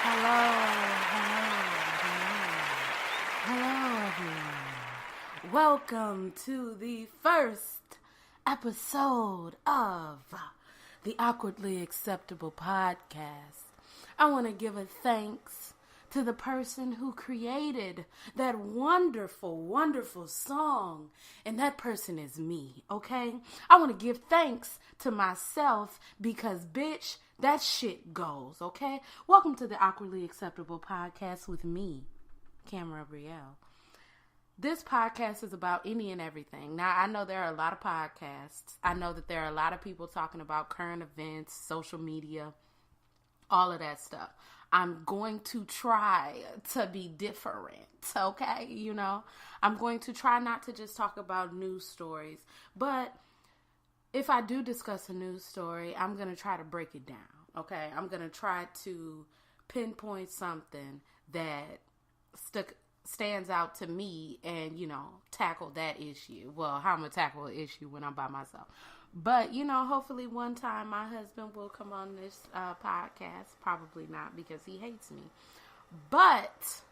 Hello, everyone. Welcome to the first episode of the Awkwardly Acceptable Podcast. I want to give a thanks to the person who created that wonderful, wonderful song. And that person is me, okay? I want to give thanks to myself because, bitch, that shit goes, okay? Welcome to the Awkwardly Acceptable Podcast with me, Camera Brielle. This podcast is about any and everything. Now, I know there are a lot of podcasts. I know that there are a lot of people talking about current events, social media, all of that stuff. I'm going to try to be different, okay? You know, I'm going to try not to just talk about news stories, but if I do discuss a news story, I'm going to try to break it down, okay? I'm going to try to pinpoint something that stands out to me and, you know, tackle that issue. Well, how I'm going to tackle an issue when I'm by myself. But, you know, hopefully one time my husband will come on this podcast. Probably not because he hates me. But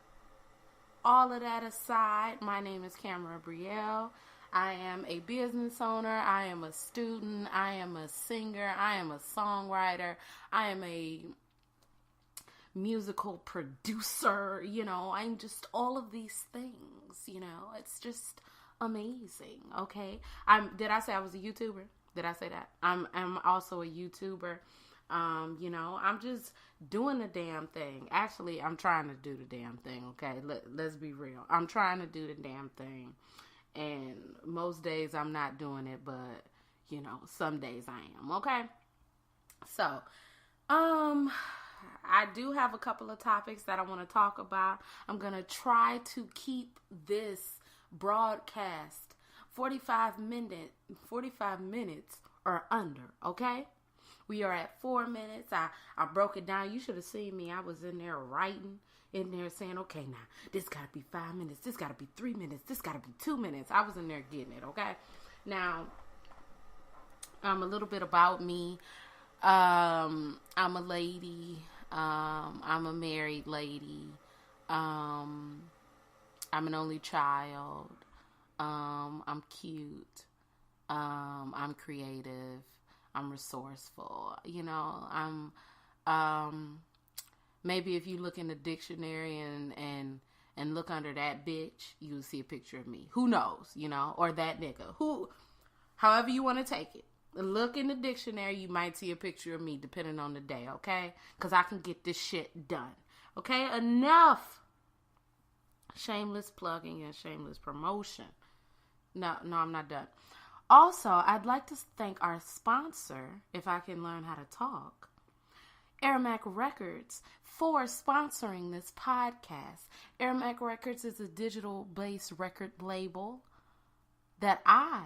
all of that aside, my name is Camera Brielle. I am a business owner. I am a student. I am a singer. I am a songwriter. I am a musical producer. You know, I'm just all of these things. You know, it's just amazing. Okay. Did I say I was a YouTuber? Did I say that? I'm also a YouTuber. You know, I'm just doing the damn thing. Actually, I'm trying to do the damn thing. Okay. Let's be real. I'm trying to do the damn thing. And most days I'm not doing it, but, you know, some days I am, okay? So, I do have a couple of topics that I want to talk about. I'm going to try to keep this broadcast 45 minutes or under, okay? We are at 4 minutes. I broke it down. You should have seen me. I was in there writing. In there saying, okay, now, this got to be 5 minutes. This got to be 3 minutes. This got to be 2 minutes. I was in there getting it, okay? Now, a little bit about me. I'm a lady. I'm a married lady. I'm an only child. I'm cute. I'm creative. I'm resourceful. You know, maybe if you look in the dictionary and look under that bitch, you'll see a picture of me. Who knows, you know, or that nigga. However you want to take it. Look in the dictionary, you might see a picture of me depending on the day, okay? Because I can get this shit done. Okay, enough shameless plugging and shameless promotion. No, I'm not done. Also, I'd like to thank our sponsor, if I can learn how to talk, Airmac Records, for sponsoring this podcast. Airmac Records is a digital-based record label that I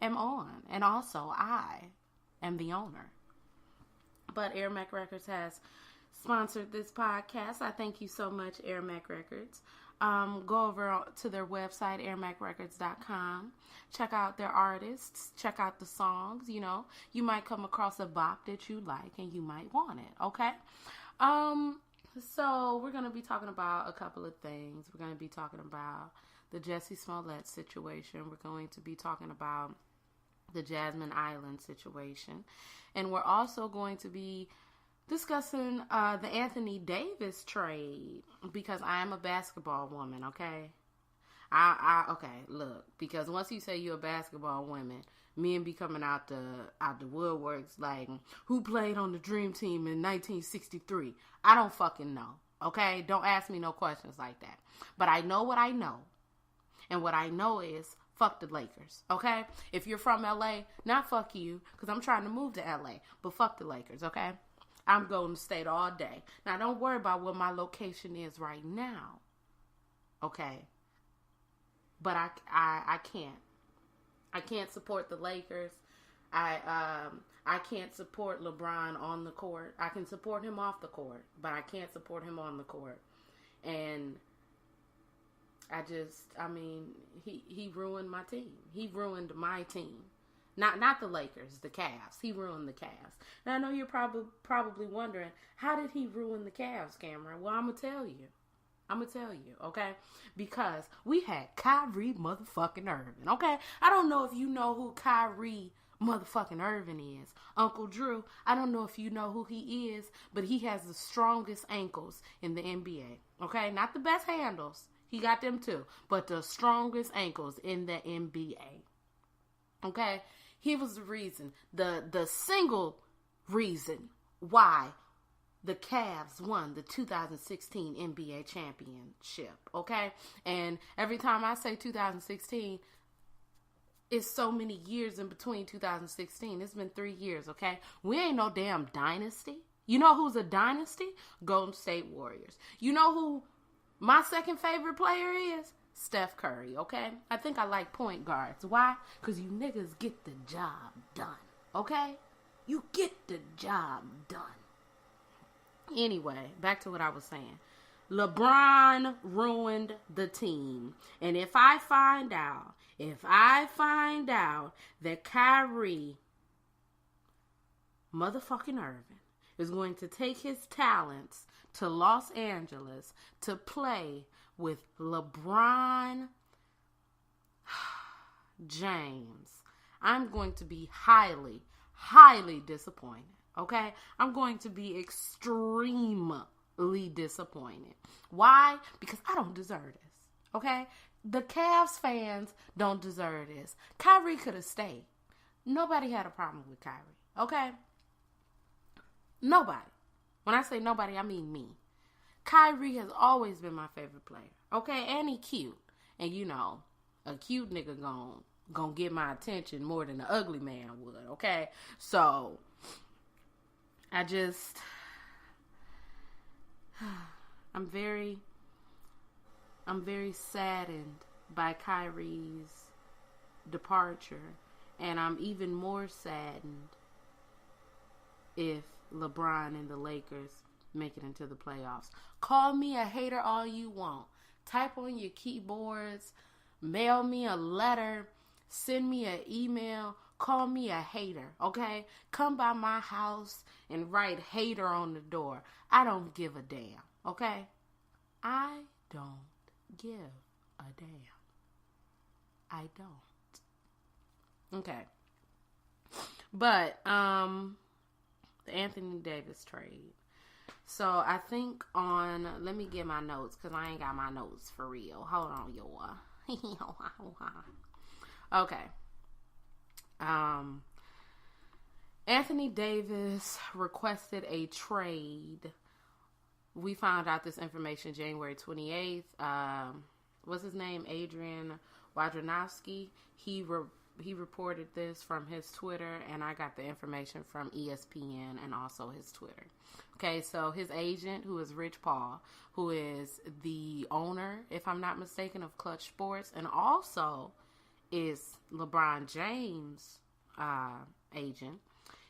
am on, and also I am the owner. But Airmac Records has sponsored this podcast. I thank you so much, Airmac Records. Go over to their website, airmacrecords.com. Check out their artists. Check out the songs. You know, you might come across a bop that you like and you might want it. Okay. So we're going to be talking about a couple of things. We're going to be talking about the Jussie Smollett situation. We're going to be talking about the Jasmine Island situation. And we're also going to be discussing the Anthony Davis trade because I am a basketball woman, okay? Okay, look, because once you say you're a basketball woman, men be coming out the woodworks like, who played on the Dream Team in 1963? I don't fucking know, okay? Don't ask me no questions like that. But I know what I know. And what I know is, fuck the Lakers, okay? If you're from LA, not fuck you, because I'm trying to move to LA, but fuck the Lakers, okay? I'm Golden State all day. Now, don't worry about what my location is right now, okay? But I can't. I can't support the Lakers. I can't support LeBron on the court. I can support him off the court, but I can't support him on the court. And he ruined my team. He ruined my team. Not the Lakers, the Cavs. He ruined the Cavs. Now, I know you're probably wondering, how did he ruin the Cavs, Cameron? Well, I'm going to tell you, okay? Because we had Kyrie motherfucking Irving, okay? I don't know if you know who Kyrie motherfucking Irving is. Uncle Drew, I don't know if you know who he is, but he has the strongest ankles in the NBA, okay? Not the best handles. He got them too. But the strongest ankles in the NBA, okay? He was the reason, the single reason why the Cavs won the 2016 NBA championship, okay? And every time I say 2016, it's so many years in between 2016. It's been 3 years, okay? We ain't no damn dynasty. You know who's a dynasty? Golden State Warriors. You know who my second favorite player is? Steph Curry, okay? I think I like point guards. Why? Because you niggas get the job done, okay? You get the job done. Anyway, back to what I was saying. LeBron ruined the team. And if I find out that Kyrie motherfucking Irving is going to take his talents to Los Angeles to play with LeBron James, I'm going to be highly, highly disappointed. Okay? I'm going to be extremely disappointed. Why? Because I don't deserve this. Okay? The Cavs fans don't deserve this. Kyrie could have stayed. Nobody had a problem with Kyrie. Okay? Nobody. When I say nobody, I mean me. Kyrie has always been my favorite player. Okay? And he cute. And you know, a cute nigga gon' get my attention more than an ugly man would. Okay? So, I'm very saddened by Kyrie's departure, and I'm even more saddened if LeBron and the Lakers make it into the playoffs. Call me a hater all you want. Type on your keyboards, mail me a letter, send me an email, call me a hater, okay? Come by my house and write hater on the door. I don't give a damn, okay? I don't give a damn. I don't. Okay. But, the Anthony Davis trade. So, I think let me get my notes, because I ain't got my notes for real. Hold on, y'all. Okay. Anthony Davis requested a trade. We found out this information January 28th. What's his name? Adrian Wojnarowski. He reported this from his Twitter, and I got the information from ESPN and also his Twitter. Okay, so his agent, who is Rich Paul, who is the owner, if I'm not mistaken, of Clutch Sports, and also is LeBron James' agent.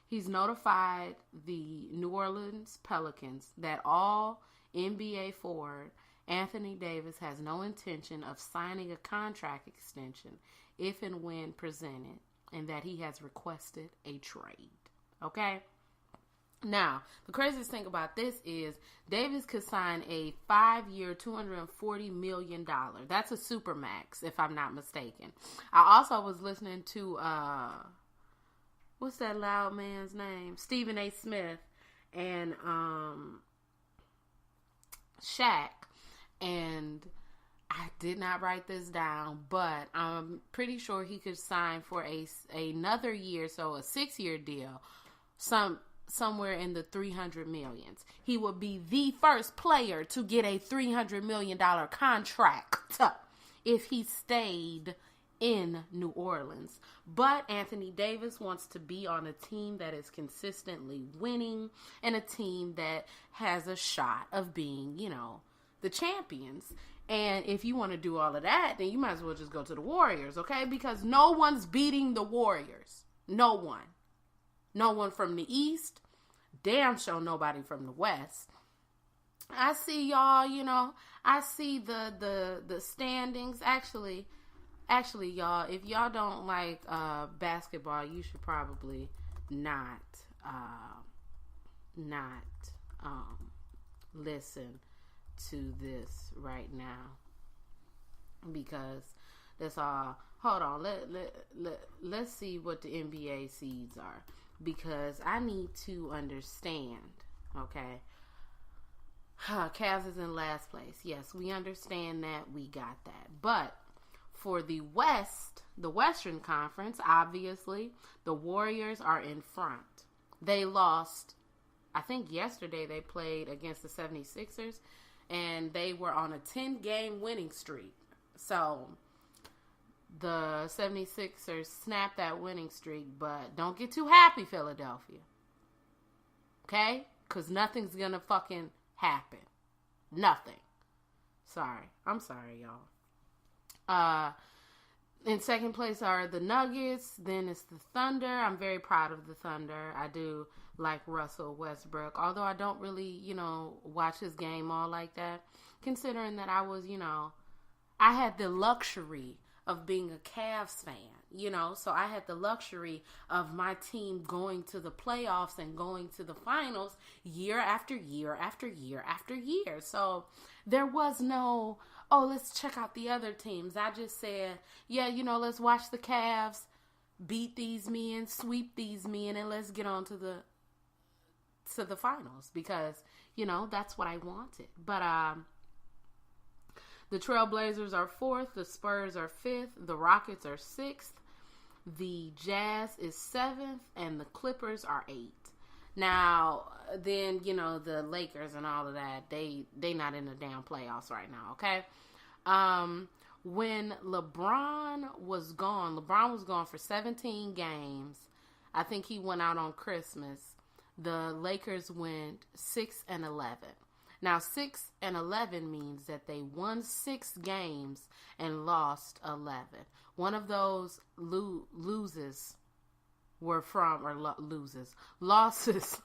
He's notified the New Orleans Pelicans that all NBA forward Anthony Davis has no intention of signing a contract extension if and when presented, and that he has requested a trade. Okay? Now, the craziest thing about this is Davis could sign a 5-year, $240 million. That's a supermax, if I'm not mistaken. I also was listening to, what's that loud man's name? Stephen A. Smith and Shaq. And I did not write this down, but I'm pretty sure he could sign for another year, so a 6-year deal, somewhere in the $300 million. He would be the first player to get a $300 million contract if he stayed in New Orleans. But Anthony Davis wants to be on a team that is consistently winning and a team that has a shot of being, the champions. And if you want to do all of that, then you might as well just go to the Warriors, okay? Because no one's beating the Warriors. No one. No one from the East. Damn sure nobody from the West. I see y'all, I see the standings. Actually, Actually, y'all, if y'all don't like basketball, you should probably not listen to this right now, because that's all. Hold on, let's see what the NBA seeds are, because I need to understand. Okay, Cavs is in last place. Yes, we understand that. We got that. But for the West, the Western Conference, obviously, the Warriors are in front. They lost, I think yesterday they played against the 76ers, and they were on a 10-game winning streak. So the 76ers snapped that winning streak, but don't get too happy, Philadelphia. Okay? Because nothing's going to fucking happen. Nothing. Sorry. I'm sorry, y'all. In second place are the Nuggets. Then it's the Thunder. I'm very proud of the Thunder. I do like Russell Westbrook, although I don't really, watch his game all like that, considering that I was, I had the luxury of being a Cavs fan, so I had the luxury of my team going to the playoffs and going to the finals year after year after year after year. So there was no, let's check out the other teams. I just said, yeah, let's watch the Cavs beat these men, sweep these men, and let's get on to the finals, because, that's what I wanted. But the Trailblazers are 4th, the Spurs are 5th, the Rockets are 6th, the Jazz is 7th, and the Clippers are 8th. Now, then, the Lakers and all of that, they not in the damn playoffs right now, okay? When LeBron was gone for 17 games. I think he went out on Christmas. The Lakers went 6-11. Now, 6-11 means that they won 6 games and lost 11. One of those losses were losses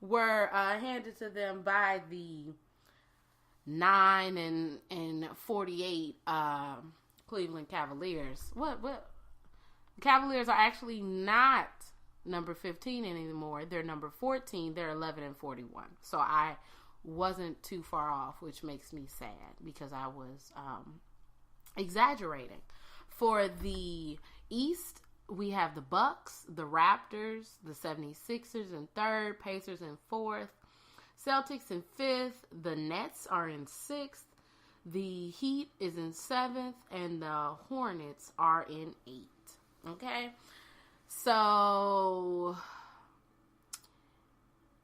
were handed to them by the 9-48 Cleveland Cavaliers. What? Cavaliers are actually not number 15 anymore. They're number 14. They're 11-41. So I wasn't too far off, which makes me sad because I was exaggerating. For the East, we have the Bucks, the Raptors, the 76ers in 3rd, Pacers in 4th, Celtics in 5th, the Nets are in 6th, the Heat is in 7th, and the Hornets are in 8th. Okay? So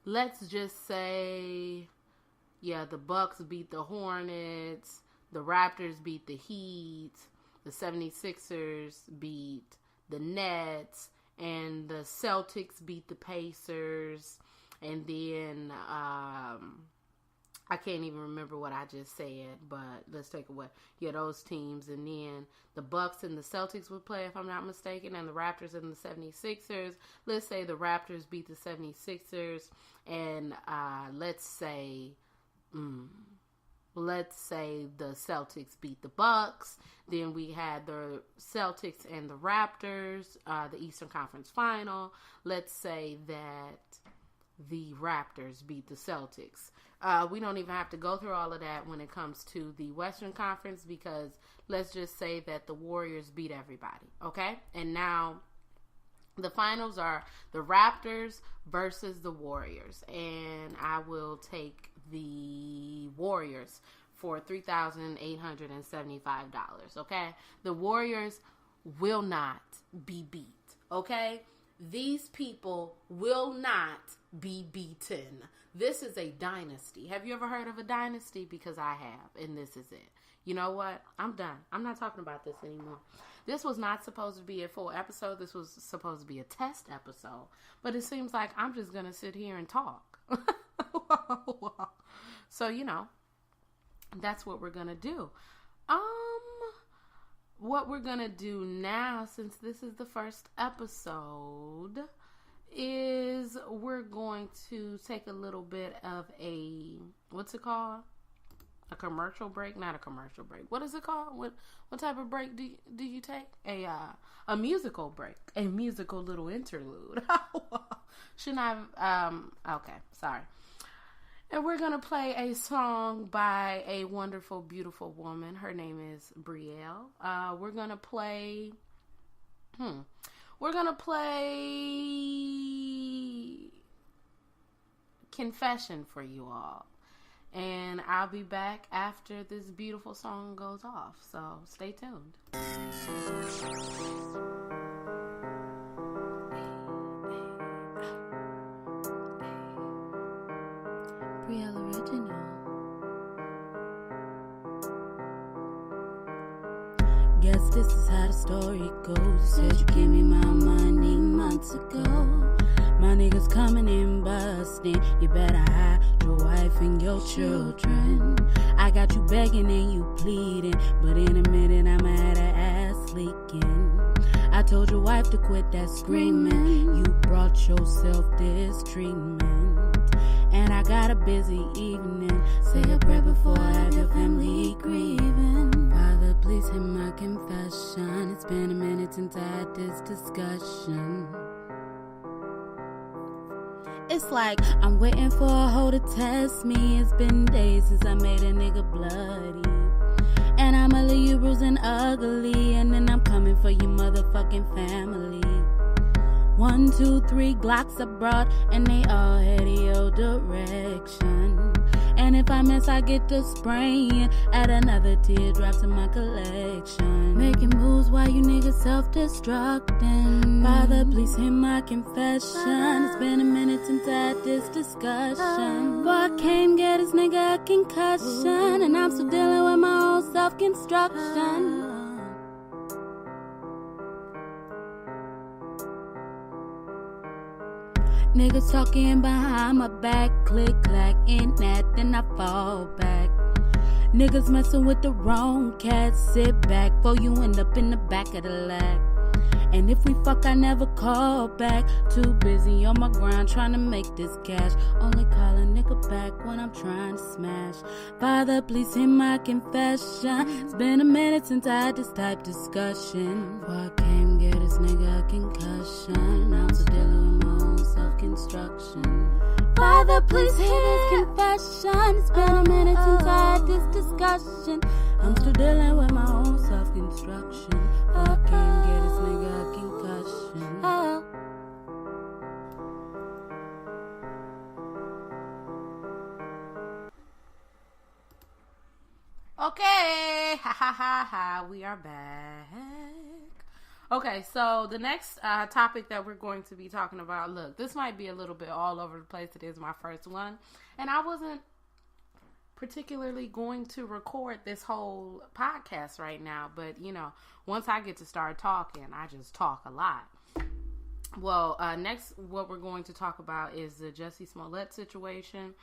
let's just say, yeah, the Bucks beat the Hornets, the Raptors beat the Heat, the 76ers beat the Nets, and the Celtics beat the Pacers, and then I can't even remember what I just said, but let's take away, those teams, and then the Bucks and the Celtics would play, if I'm not mistaken, and the Raptors and the 76ers. Let's say the Raptors beat the 76ers, and let's say the Celtics beat the Bucks. Then we had the Celtics and the Raptors, the Eastern Conference Final. Let's say that the Raptors beat the Celtics. We don't even have to go through all of that when it comes to the Western Conference, because let's just say that the Warriors beat everybody, okay? And now the finals are the Raptors versus the Warriors, and I will take the Warriors for $3,875, okay? The Warriors will not be beat, okay? These people will not be beaten. This is a dynasty. Have you ever heard of a dynasty? Because I have, and this is it. You know what? I'm done. I'm not talking about this anymore. This was not supposed to be a full episode. This was supposed to be a test episode. But it seems like I'm just going to sit here and talk. So, that's what we're going to do. What we're going to do now, since this is the first episode, is we're going to take a little bit of a, what's it called? A commercial break? Not a commercial break. What is it called? What type of break do you take? A musical break. A musical little interlude. Shouldn't I okay, sorry. And we're going to play a song by a wonderful, beautiful woman. Her name is Brielle. We're going to play Confession for you all. And I'll be back after this beautiful song goes off. So stay tuned. Brielle Original. Guess this is how the story goes. Said you gave me my money months ago. My niggas coming in busting. You better hide your wife and your children. I got you begging and you pleading, but in a minute I'ma have that ass leaking. I told your wife to quit that screaming. You brought yourself this treatment. And I got a busy evening. Say a prayer before I have your family grieving. Father, please hear my confession. It's been a minute since I had this discussion. It's like I'm waiting for a hoe to test me. It's been days since I made a nigga bloody. And I'ma leave you bruised and ugly. And then I'm coming for your motherfucking family. 1, 2, 3 Glocks I brought, and they all head your direction. And if I miss, I get to spraying. Add another teardrop to my collection. Making moves while you niggas self-destructing. Father, please hear my confession. It's been a minute since I had this discussion. Before I came, get this nigga a concussion. And I'm still dealing with my own self-construction. Niggas talking behind my back, click clack, in that, then I fall back. Niggas messing with the wrong cat, sit back, before you end up in the back of the lag. And if we fuck, I never call back. Too busy on my grind trying to make this cash. Only call a nigga back when I'm trying to smash. Father, please hear my confession. It's been a minute since I had this type discussion. Before I came, get this nigga a concussion. I'm still dealing with my own self-construction. Father, please hear this confession. It's been a minute since I had this discussion. I'm still dealing with my own self-construction. Before I came, get this nigga a concussion. Okay, ha ha ha ha, we are back. Okay, so the next topic that we're going to be talking about, look, this might be a little bit all over the place. It is my first one, and I wasn't particularly going to record this whole podcast right now, but you know, once I get to start talking, I just talk a lot. Well, next, what we're going to talk about is the Jussie Smollett situation.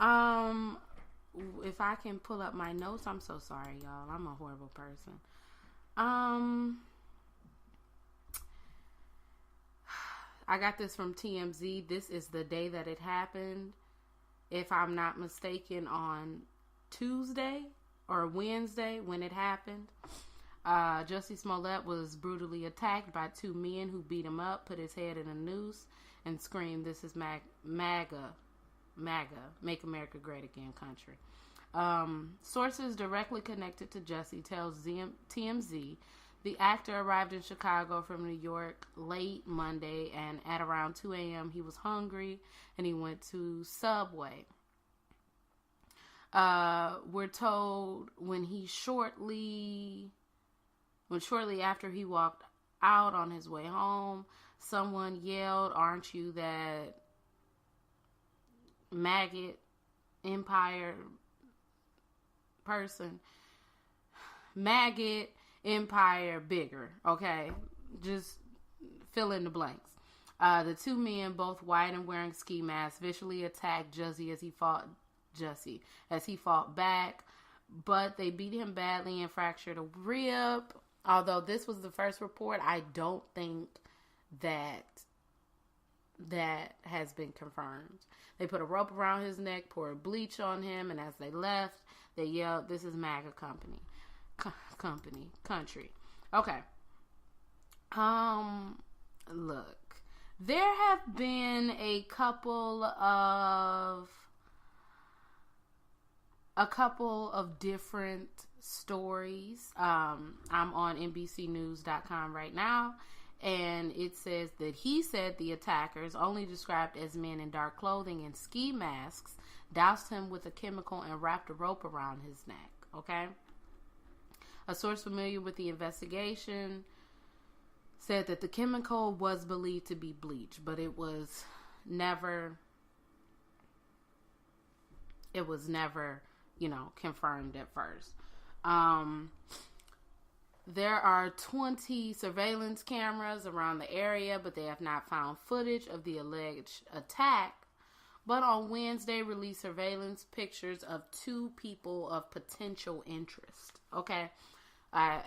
If I can pull up my notes, I'm so sorry, y'all. I'm a horrible person. I got this from TMZ. This is the day that it happened. If I'm not mistaken, on Tuesday or Wednesday when it happened. Jussie Smollett was brutally attacked by 2 men who beat him up, put his head in a noose, and screamed, "This is MAGA, Make America Great Again country." Sources directly connected to Jussie tells TMZ the actor arrived in Chicago from New York late Monday, and at around 2 a.m. he was hungry and he went to Subway. We're told when shortly after he walked out on his way home, someone yelled, "Aren't you that maggot empire person? Maggot empire bigger." Okay, just fill in the blanks. The 2 men, both white and wearing ski masks, visually attacked Jussie as he fought back, but they beat him badly and fractured a rib. Although this was the first report, I don't think that that has been confirmed. They put a rope around his neck, poured bleach on him, and as they left, they yelled, "This is MAGA country." Okay. Look, there have been a couple of different stories. I'm on NBCnews.com right now, and it says that he said the attackers, only described as men in dark clothing and ski masks, doused him with a chemical and wrapped a rope around his neck. Okay? A source familiar with the investigation said that the chemical was believed to be bleach, but it was never, confirmed at first. There are 20 surveillance cameras around the area, but they have not found footage of the alleged attack. But on Wednesday, released surveillance pictures of 2 people of potential interest. Okay. I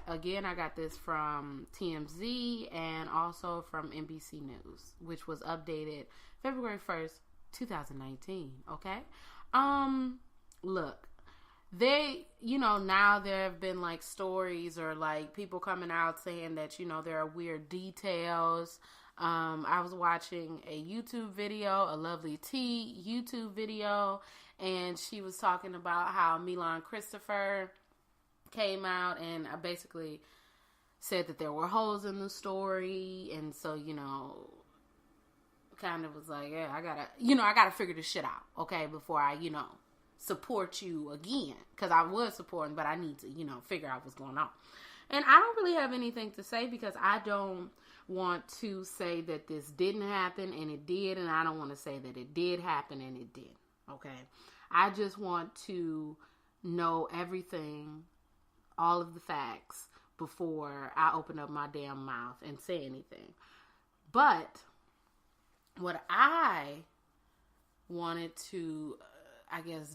got this from TMZ and also from NBC News, which was updated February 1st, 2019. Okay. Look, now there have been like stories or like people coming out saying that, there are weird details. I was watching a YouTube video, a Lovely T YouTube video, and she was talking about how Milan Christopher came out and I basically said that there were holes in the story, and so kind of was like, yeah, I gotta figure this shit out, okay, before I support you again, because I was supporting, but I need to figure out what's going on. And I don't really have anything to say, because I don't want to say that this didn't happen and it did, and I don't want to say that it did happen and it didn't. Okay, I just want to know everything, all of the facts, before I open up my damn mouth and say anything. But what I wanted to,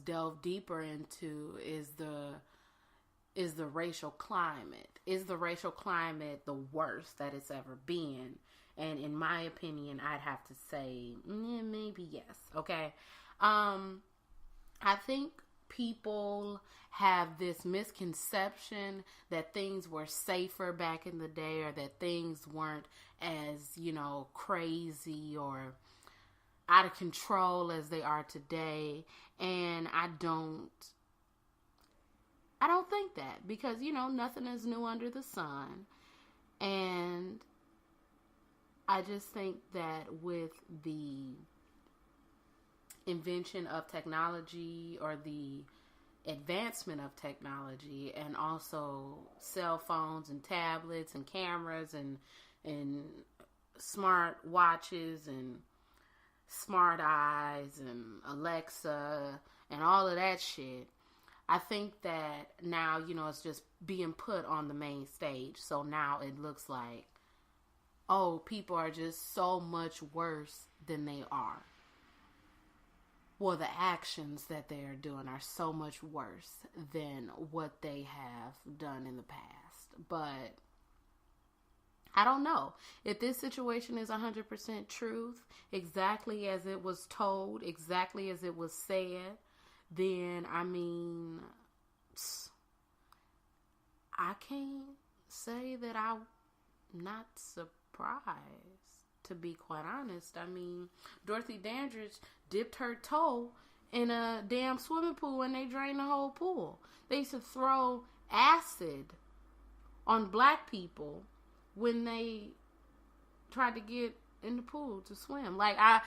delve deeper into is the racial climate. Is the racial climate the worst that it's ever been? And in my opinion, I'd have to say maybe yes. Okay. I think people have this misconception that things were safer back in the day, or that things weren't as, crazy or out of control as they are today. And I don't think that, because, nothing is new under the sun. And I just think that with the invention of technology, or the advancement of technology, and also cell phones and tablets and cameras and smart watches and smart eyes and Alexa and all of that shit, I think that now, it's just being put on the main stage. So now it looks like, oh, people are just so much worse than they are. Well, the actions that they are doing are so much worse than what they have done in the past. But I don't know if this situation is 100% truth, exactly as it was told, exactly as it was said. Then, I can't say that I'm not surprised, to be quite honest. Dorothy Dandridge dipped her toe in a damn swimming pool and they drained the whole pool. They used to throw acid on black people when they tried to get in the pool to swim. Like, I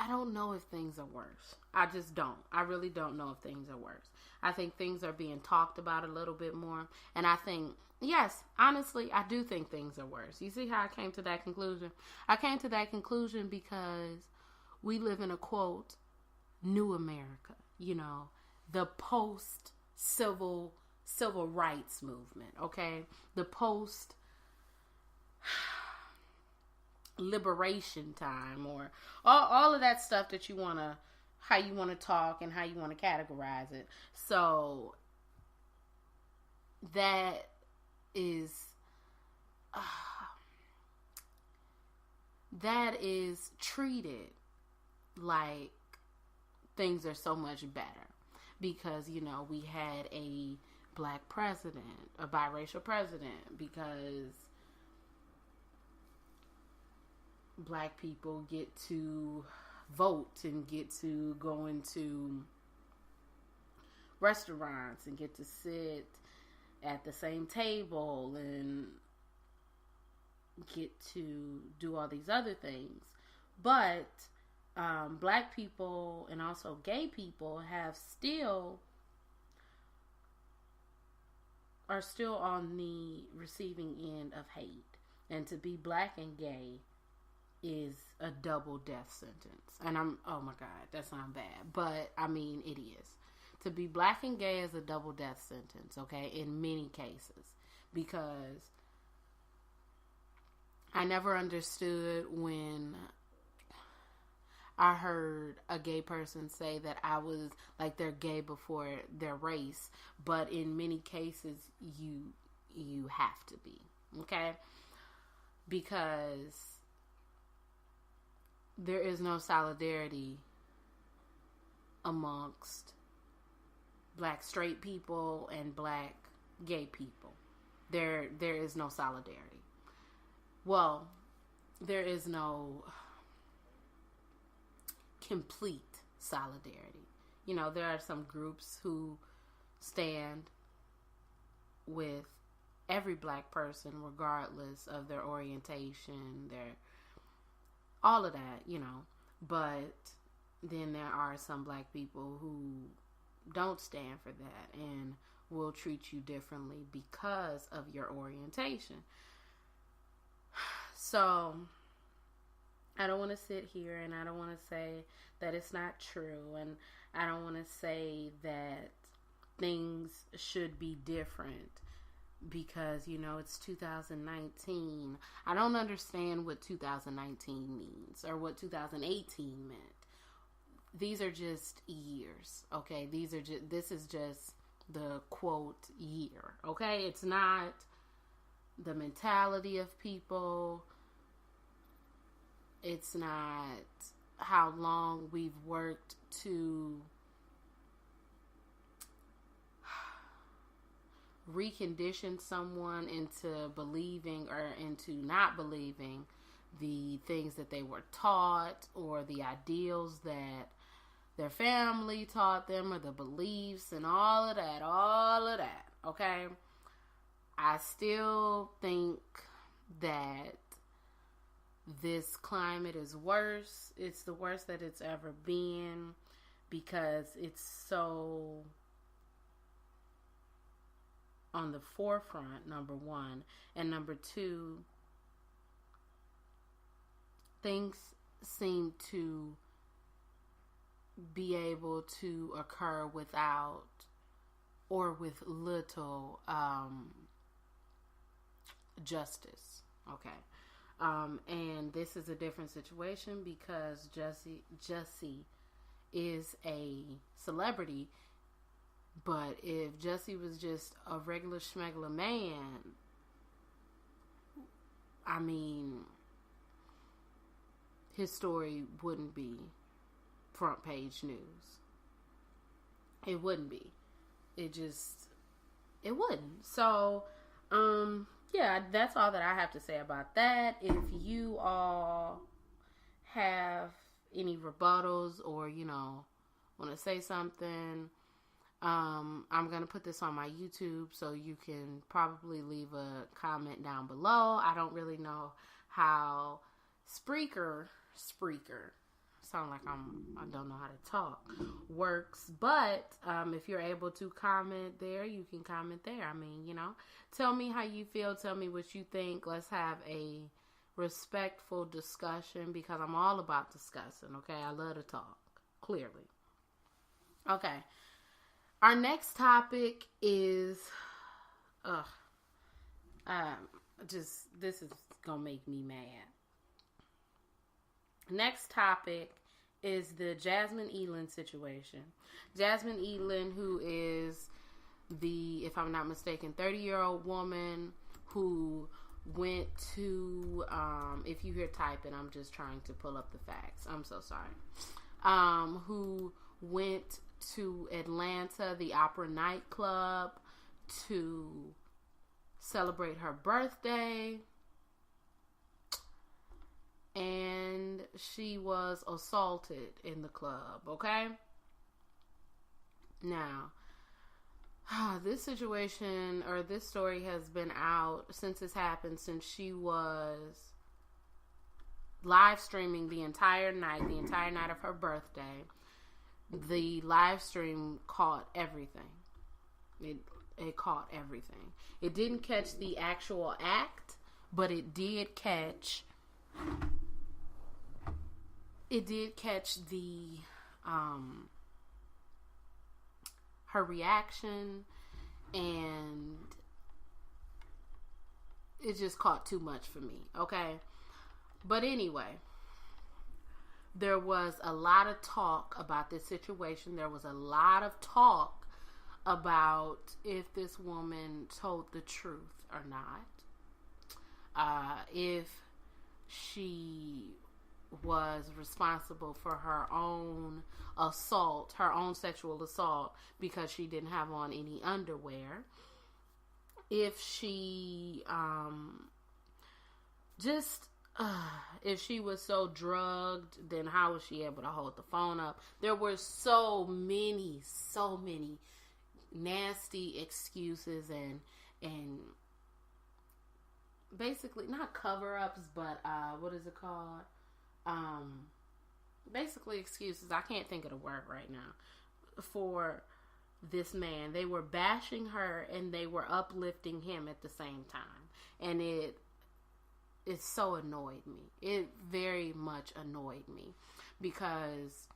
don't know if things are worse. I just don't. I really don't know if things are worse. I think things are being talked about a little bit more. And I think, yes, honestly, I do think things are worse. You see how I came to that conclusion? I came to that conclusion because we live in a, quote, new America. The post-civil rights movement, okay? The post-liberation time, or all of that stuff that how you want to talk and how you want to categorize it. So that is treated like things are so much better because, you know, we had a black president, a biracial president, because black people get to vote and get to go into restaurants and get to sit at the same table and get to do all these other things. But black people and also gay people are still on the receiving end of hate. And to be black and gay is a double death sentence. And oh my God, that sounds bad. But I mean, it is. To be black and gay is a double death sentence, okay, in many cases. Because I never understood when I heard a gay person say that I was like they're gay before their race, but in many cases you have to be, okay? Because there is no solidarity amongst black straight people and black gay people. There is no solidarity. Well, there is no complete solidarity. You know, there are some groups who stand with every black person regardless of their orientation, all of that, you know. But then there are some black people who don't stand for that and will treat you differently because of your orientation. So I don't want to sit here and I don't want to say that it's not true, and I don't want to say that things should be different because, you know, it's 2019. I don't understand what 2019 means or what 2018 meant. These are just years, okay? This is just the quote year, okay? It's not the mentality of people. It's not how long we've worked to recondition someone into believing or into not believing the things that they were taught or the ideals that their family taught them or the beliefs and all of that, okay? I still think that this climate is worse. It's the worst that it's ever been because it's so on the forefront, number one. And number two, things seem to be able to occur without or with little justice, okay? And this is a different situation because Jussie is a celebrity, but if Jussie was just a regular schmegler man, I mean, his story wouldn't be front page news. It wouldn't be. It wouldn't. So, yeah, that's all that I have to say about that. If you all have any rebuttals or, you know, want to say something, I'm going to put this on my YouTube, so you can probably leave a comment down below. I don't really know how Spreaker, sound like I don't know how to talk, works, but if you're able to comment there, you can comment there. I mean, you know, tell me how you feel, tell me what you think. Let's have a respectful discussion because I'm all about discussing, okay? I love to talk, clearly. Okay, our next topic is this is gonna make me mad. Next topic is the Jasmine Eland situation. Jasmine Eland, who is if I'm not mistaken, 30-year-old woman who went to, if you hear typing, I'm just trying to pull up the facts. I'm so sorry. Who went to Atlanta, the Opera nightclub, to celebrate her birthday. And she was assaulted in the club, okay? Now, this situation or this story has been out since it's happened, since she was live streaming the entire night of her birthday. The live stream caught everything. It caught everything. It didn't catch the actual act, but it did catch the her reaction, and it just caught too much for me, okay? But anyway, there was a lot of talk about this situation. There was a lot of talk about if this woman told the truth or not. If she was responsible for her own assault, her own sexual assault, because she didn't have on any underwear. If she if she was so drugged, then how was she able to hold the phone up? There were so many nasty excuses and basically not cover-ups, but what is it called? Basically excuses. I can't think of the word right now for this man. They were bashing her and they were uplifting him at the same time, and it so annoyed me. It very much annoyed me, because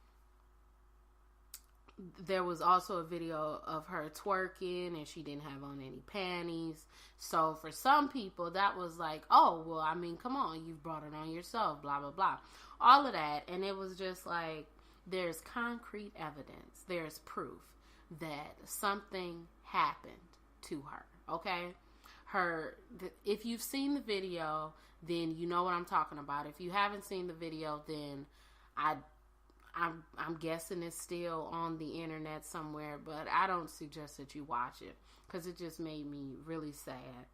there was also a video of her twerking and she didn't have on any panties. So for some people that was like, oh, well, I mean, come on, you've brought it on yourself, blah, blah, blah. All of that. And it was just like, there's concrete evidence. There's proof that something happened to her. Okay? If you've seen the video, then you know what I'm talking about. If you haven't seen the video, then I'm guessing it's still on the internet somewhere, but I don't suggest that you watch it, because it just made me really sad.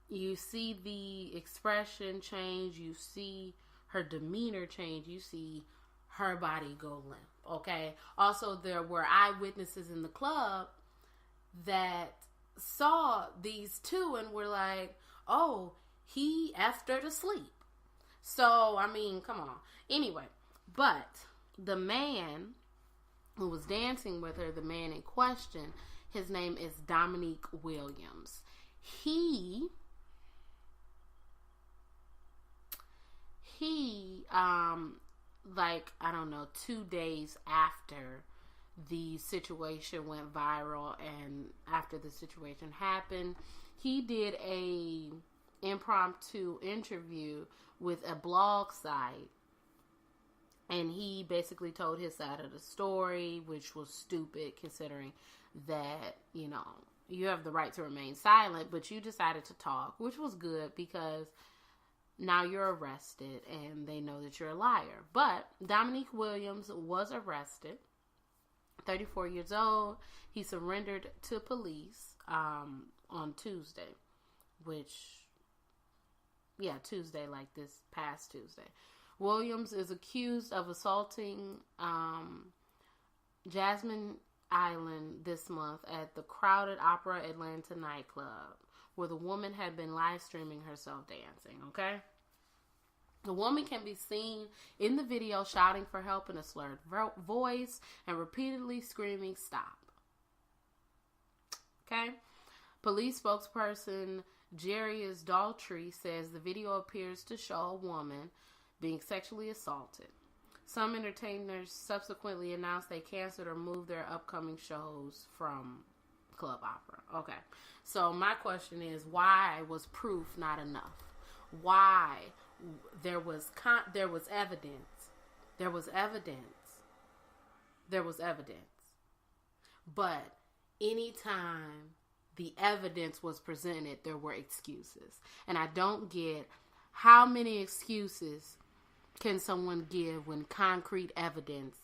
You see the expression change, you see her demeanor change, you see her body go limp, okay? Also, there were eyewitnesses in the club that saw these two and were like, oh, he effed her to sleep. So, I mean, come on. Anyway, but the man who was dancing with her, the man in question, his name is Dominique Williams. He like, I don't know, 2 days after the situation went viral and after the situation happened, he did a impromptu interview with a blog site, and he basically told his side of the story, which was stupid considering that, you know, you have the right to remain silent, but you decided to talk, which was good because now you're arrested and they know that you're a liar. But Dominique Williams was arrested, 34 years old. He surrendered to police on Tuesday, Tuesday, like this past Tuesday. Williams is accused of assaulting Jasmine Island this month at the crowded Opera Atlanta nightclub, where the woman had been live streaming herself dancing, okay? The woman can be seen in the video shouting for help in a slurred voice and repeatedly screaming, "Stop." Okay? Police spokesperson Jarius Daltrey says the video appears to show a woman being sexually assaulted. Some entertainers subsequently announced they canceled or moved their upcoming shows from Club Opera. Okay. So my question is, why was proof not enough? Why? There was evidence. There was evidence. But anytime the evidence was presented, there were excuses. And I don't get how many excuses can someone give when concrete evidence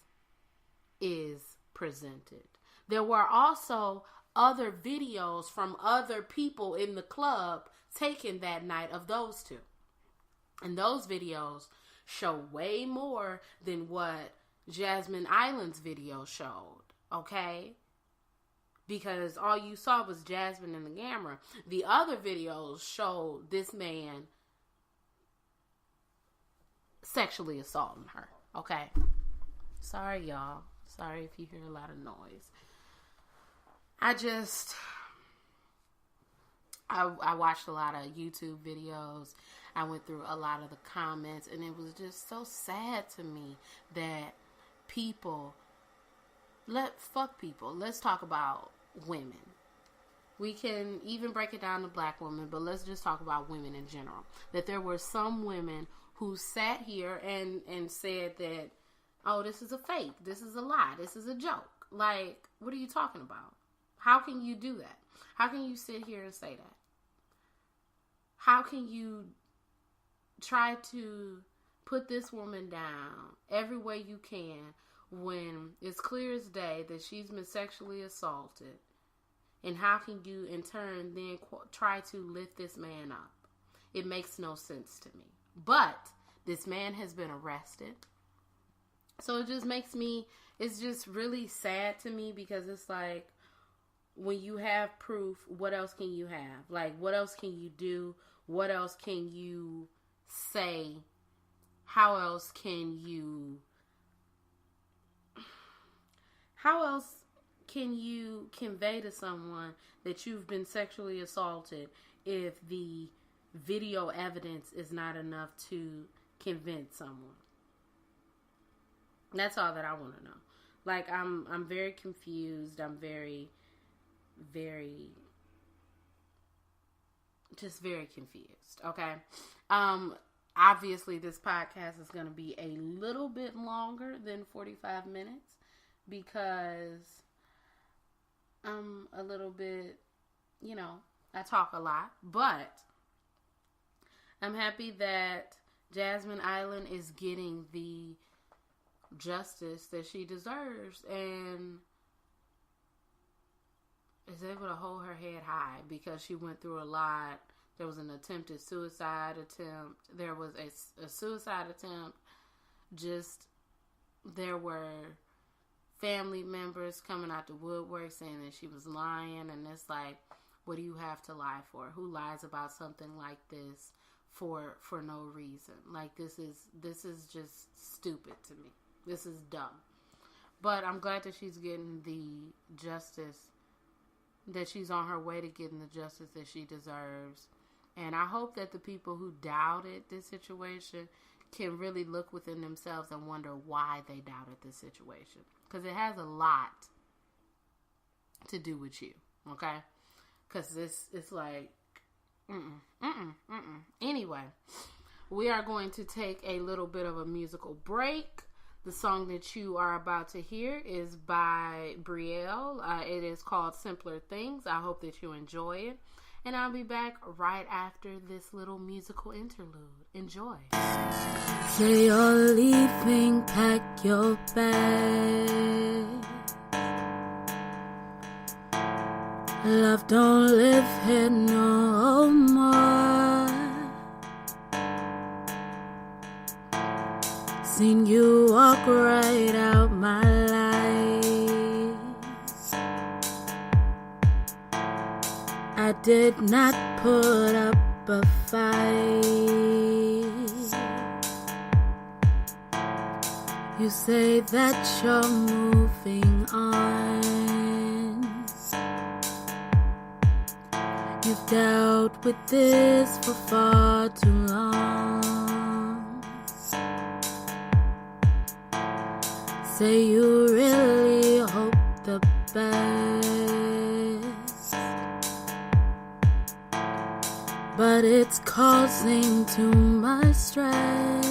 is presented. There were also other videos from other people in the club taken that night of those two. And those videos show way more than what Jasmine Island's video showed, okay? Because all you saw was Jasmine in the camera. The other videos showed this man sexually assaulting her, okay? Sorry, y'all. Sorry if you hear a lot of noise. I watched a lot of YouTube videos. I went through a lot of the comments, and it was just so sad to me that fuck people. Let's talk about women. We can even break it down to black women, but let's just talk about women in general. That there were some women who sat here and said that, oh, this is a fake, this is a lie, this is a joke. Like, what are you talking about? How can you do that? How can you sit here and say that? How can you try to put this woman down every way you can when it's clear as day that she's been sexually assaulted? And how can you, in turn, then try to lift this man up? It makes no sense to me. But this man has been arrested. So it just makes me, it's just really sad to me, because it's like, when you have proof, what else can you have? Like, what else can you do? What else can you say? How else can you convey to someone that you've been sexually assaulted if the video evidence is not enough to convince someone? That's all that I want to know. Like, I'm very confused. I'm very confused. Okay. Obviously this podcast is going to be a little bit longer than 45 minutes because I'm a little bit, I talk a lot, but I'm happy that Jasmine Island is getting the justice that she deserves and is able to hold her head high, because she went through a lot. There was an attempted suicide attempt. There was a suicide attempt. There were family members coming out the woodwork saying that she was lying. And it's like, what do you have to lie for? Who lies about something like this for no reason? Like, this is just stupid to me. This is dumb. But I'm glad that she's getting the justice, that she's on her way to getting the justice that she deserves. And I hope that the people who doubted this situation can really look within themselves and wonder why they doubted this situation. Because it has a lot to do with you, okay? Because it's like, Anyway, we are going to take a little bit of a musical break. The song that you are about to hear is by Brielle. It is called Simpler Things. I hope that you enjoy it. And I'll be back right after this little musical interlude. Enjoy. Say you're leaving, pack your bag. Love don't live here no more. Seen you walk right out my life. I did not put up a fight. You say that you're moving on. You've dealt with this for far too long. Say you really hope the best, but it's causing too much stress.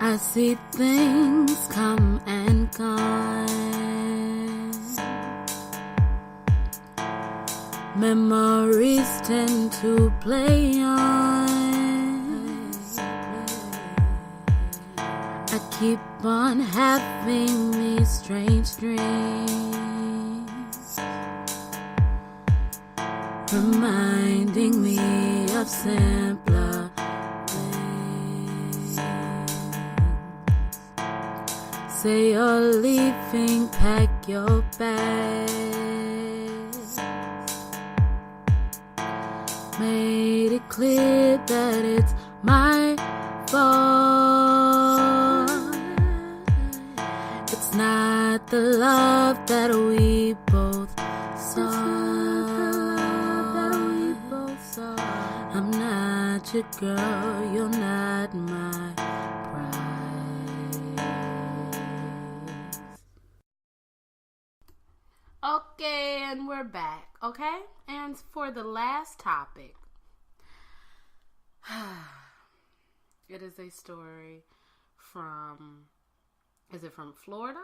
I see things come and gone. Memories tend to play on. I keep on having these strange dreams, reminding me of simpler things. Say you're leaving, pack your bags. Made it clear that it's my fault. It's not the love that we both saw. I'm not your girl, you're not my prize. Okay, and we're back, okay? And for the last topic, it is a story from, is it from Florida?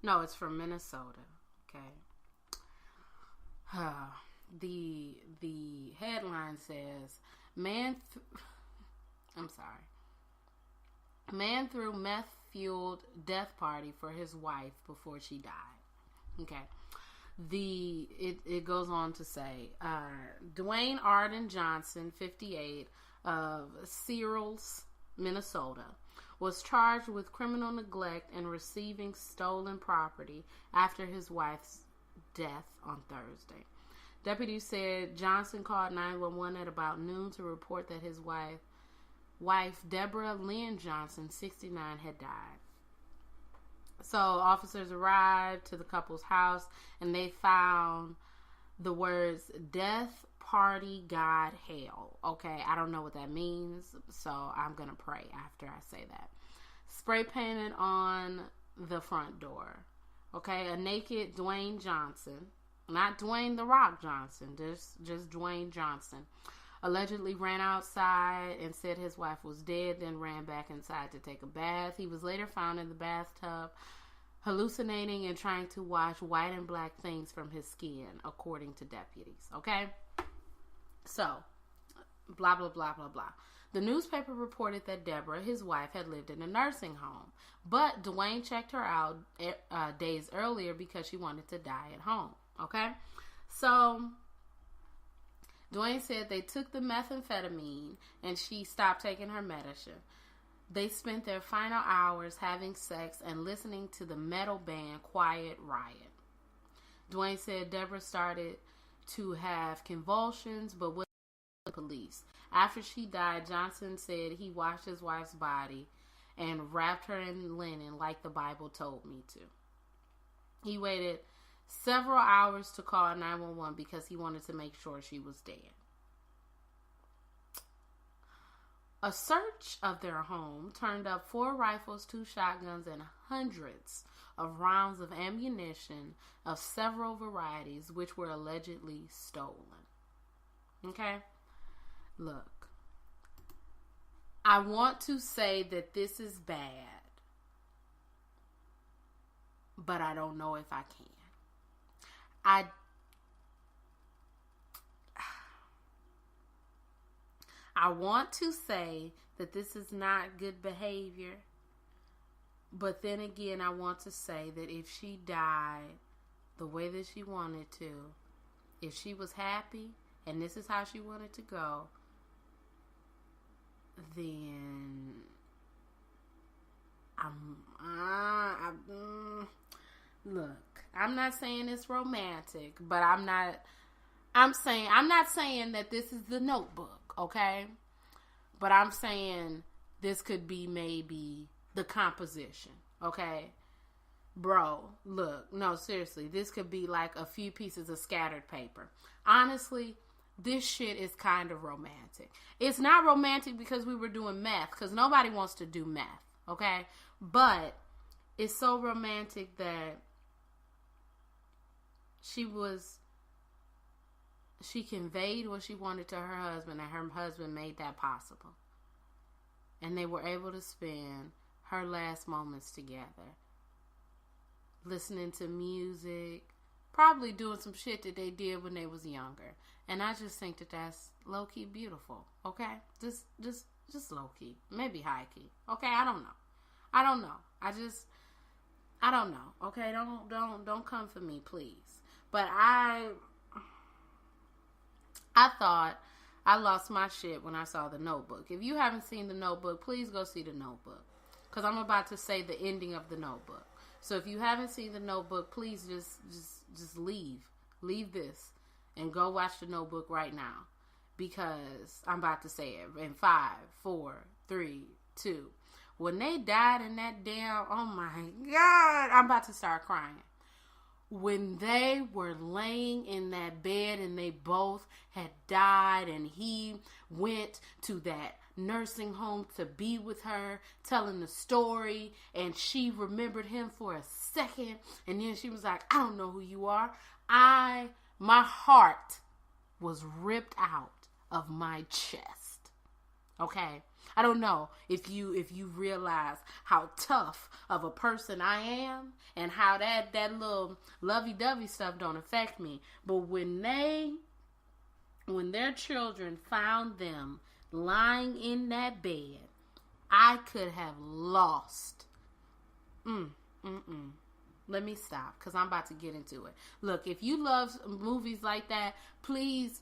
No, it's from Minnesota, okay? The headline says, Man threw meth-fueled death party for his wife before she died. Okay. It goes on to say, Dwayne Arden Johnson, 58, of Searles, Minnesota, was charged with criminal neglect and receiving stolen property after his wife's death on Thursday. Deputies said Johnson called 911 at about noon to report that his wife Deborah Lynn Johnson, 69, had died. So officers arrived to the couple's house and they found the words "Death Party God Hell." Okay, I don't know what that means, so I'm going to pray after I say that. Spray painted on the front door. Okay, a naked Dwayne Johnson, not Dwayne The Rock Johnson, just Dwayne Johnson, allegedly ran outside and said his wife was dead, then ran back inside to take a bath. He was later found in the bathtub, hallucinating and trying to wash white and black things from his skin, according to deputies. Okay? So, blah, blah, blah, blah, blah. The newspaper reported that Deborah, his wife, had lived in a nursing home, but Dwayne checked her out days earlier because she wanted to die at home. Okay? So Dwayne said they took the methamphetamine and she stopped taking her medicine. They spent their final hours having sex and listening to the metal band Quiet Riot. Dwayne said Deborah started to have convulsions but wasn't the police. After she died, Johnson said he washed his wife's body and wrapped her in linen like the Bible told me to. He waited several hours to call 911 because he wanted to make sure she was dead. A search of their home turned up 4 rifles, 2 shotguns, and hundreds of rounds of ammunition of several varieties, which were allegedly stolen. Okay? Look, I want to say that this is bad, but I don't know if I can. I want to say that this is not good behavior, but then again, I want to say that if she died the way that she wanted to, if she was happy and this is how she wanted to go, then look, I'm not saying it's romantic, but I'm not saying that this is The Notebook, okay? But I'm saying this could be maybe the composition, okay? Bro, look, no, seriously, this could be like a few pieces of scattered paper. Honestly, this shit is kind of romantic. It's not romantic because we were doing meth, because nobody wants to do meth, okay? But it's so romantic that she conveyed what she wanted to her husband, and her husband made that possible. and they were able to spend her last moments together, listening to music, probably doing some shit that they did when they was younger. And I just think that that's low-key beautiful, okay? Just low-key. Maybe high-key, okay? I don't know. I don't know, okay? Don't come for me, please. But I thought I lost my shit when I saw The Notebook. If you haven't seen The Notebook, please go see The Notebook, because I'm about to say the ending of The Notebook. So if you haven't seen The Notebook, please just leave this and go watch The Notebook right now, because I'm about to say it in 5, 4, 3, 2. When they died in that damn, oh my God, I'm about to start crying. When they were laying in that bed and they both had died, and he went to that nursing home to be with her, telling the story, and she remembered him for a second, and then she was like, I don't know who you are. My heart was ripped out of my chest. Okay? I don't know if you realize how tough of a person I am, and how that little lovey-dovey stuff don't affect me. But when their children found them lying in that bed, I could have lost. Let me stop, because I'm about to get into it. Look, if you love movies like that, please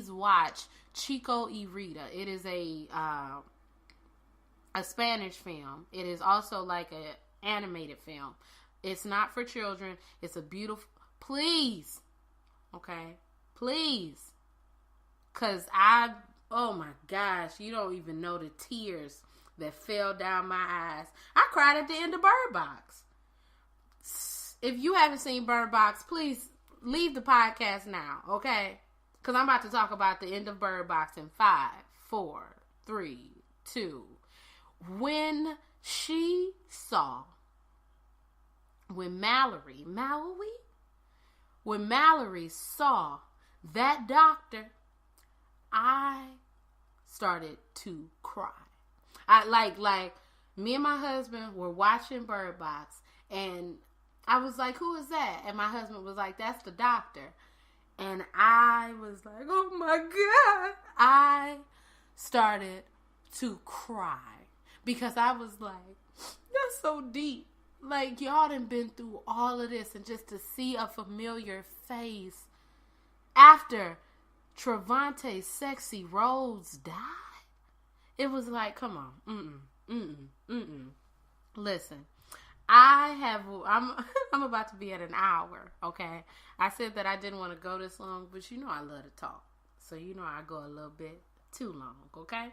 watch Chico y Rita. It is a Spanish film. It is also like an animated film. It's not for children. It's a beautiful... Please. Okay? Please. Because oh my gosh, you don't even know the tears that fell down my eyes. I cried at the end of Bird Box. If you haven't seen Bird Box, please leave the podcast now, okay? Because I'm about to talk about the end of Bird Box in 5, 4, 3, 2. When Mallory saw that doctor, I started to cry. I like me and my husband were watching Bird Box, and I was like, who is that? And my husband was like, that's the doctor. And I was like, oh my God. I started to cry, because I was like, that's so deep. Like, y'all done been through all of this, and just to see a familiar face after Trevante Sexy Rhodes died, it was like, come on. Listen, I'm about to be at an hour, okay? I said that I didn't want to go this long, but you know I love to talk. So you know I go a little bit too long, okay?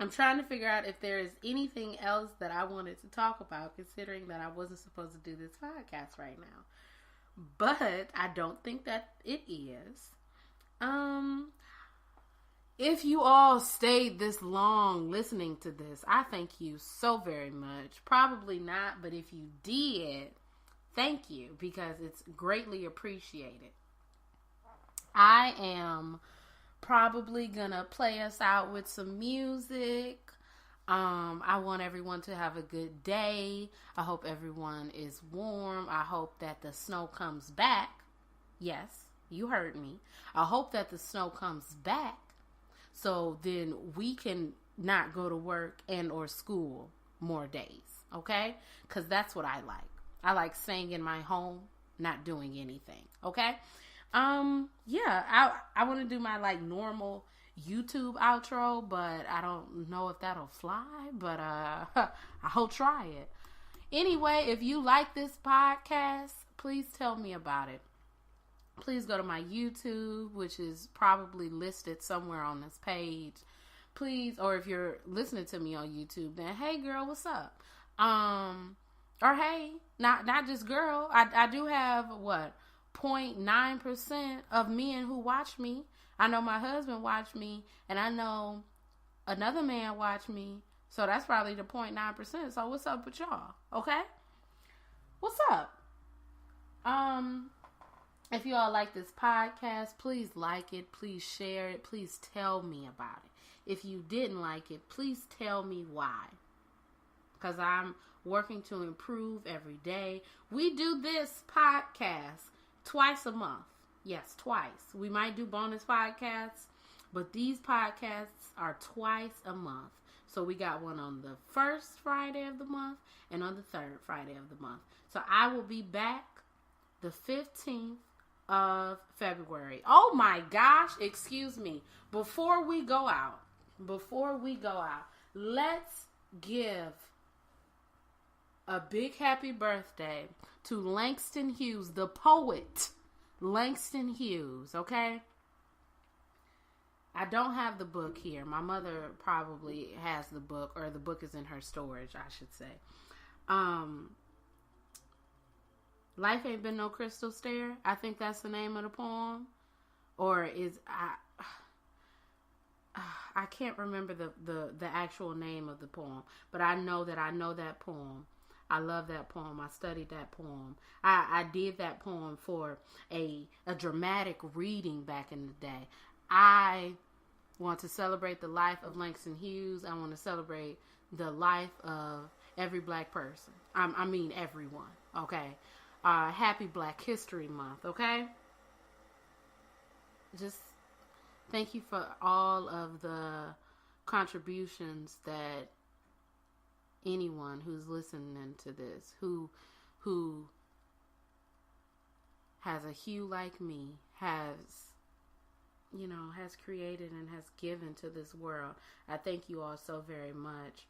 I'm trying to figure out if there is anything else that I wanted to talk about, considering that I wasn't supposed to do this podcast right now. But I don't think that it is. If you all stayed this long listening to this, I thank you so very much. Probably not, but if you did, thank you, because it's greatly appreciated. I am probably gonna play us out with some music. I want everyone to have a good day. I hope everyone is warm. I hope that the snow comes back. Yes, you heard me. I hope that the snow comes back, so then we can not go to work and or school more days, okay? Because that's what I like. I like staying in my home, not doing anything, okay? Yeah, I want to do my like normal YouTube outro, but I don't know if that'll fly, but I'll try it. Anyway, if you like this podcast, please tell me about it. Please go to my YouTube, which is probably listed somewhere on this page. Please, or if you're listening to me on YouTube, then hey girl, what's up? Or hey, not just girl. I do have 0.9% of men who watch me. I know my husband watched me, and I know another man watched me. So that's probably the 0.9%. So what's up with y'all? Okay? What's up? If you all like this podcast, please like it, please share it, please tell me about it. If you didn't like it, please tell me why. Because I'm working to improve every day. We do this podcast twice a month. Yes, twice. We might do bonus podcasts, but these podcasts are twice a month. So we got one on the first Friday of the month and on the third Friday of the month. So I will be back the 15th of February. Oh my gosh, excuse me. Before we go out, let's give a big happy birthday to Langston Hughes, the poet. Langston Hughes, okay? I don't have the book here. My mother probably has the book, or the book is in her storage, I should say. Life Ain't Been No Crystal Stair. I think that's the name of the poem. Or is I can't remember the actual name of the poem, but I know that poem. I love that poem. I studied that poem. I did that poem for a dramatic reading back in the day. I want to celebrate the life of Langston Hughes. I want to celebrate the life of every black person. I mean everyone, okay? Happy Black History Month, okay? Just thank you for all of the contributions that anyone who's listening to this, who has a hue like me, has created and has given to this world. I thank you all so very much.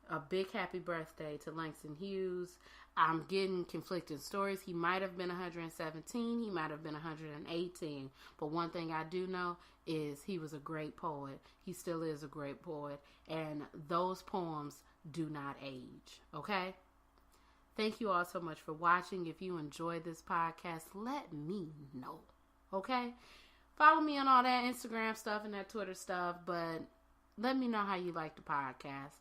A big happy birthday to Langston Hughes. I'm getting conflicting stories. He might have been 117. He might have been 118. But one thing I do know is he was a great poet. He still is a great poet. And those poems do not age. Okay? Thank you all so much for watching. If you enjoyed this podcast, let me know. Okay? Follow me on all that Instagram stuff and that Twitter stuff. But let me know how you like the podcast.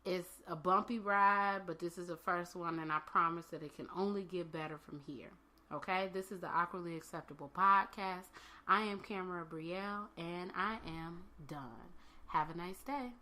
It's a bumpy ride, but this is the first one, and I promise that it can only get better from here. Okay? This is the Awkwardly Acceptable Podcast. I am Camera Brielle, and I am done. Have a nice day.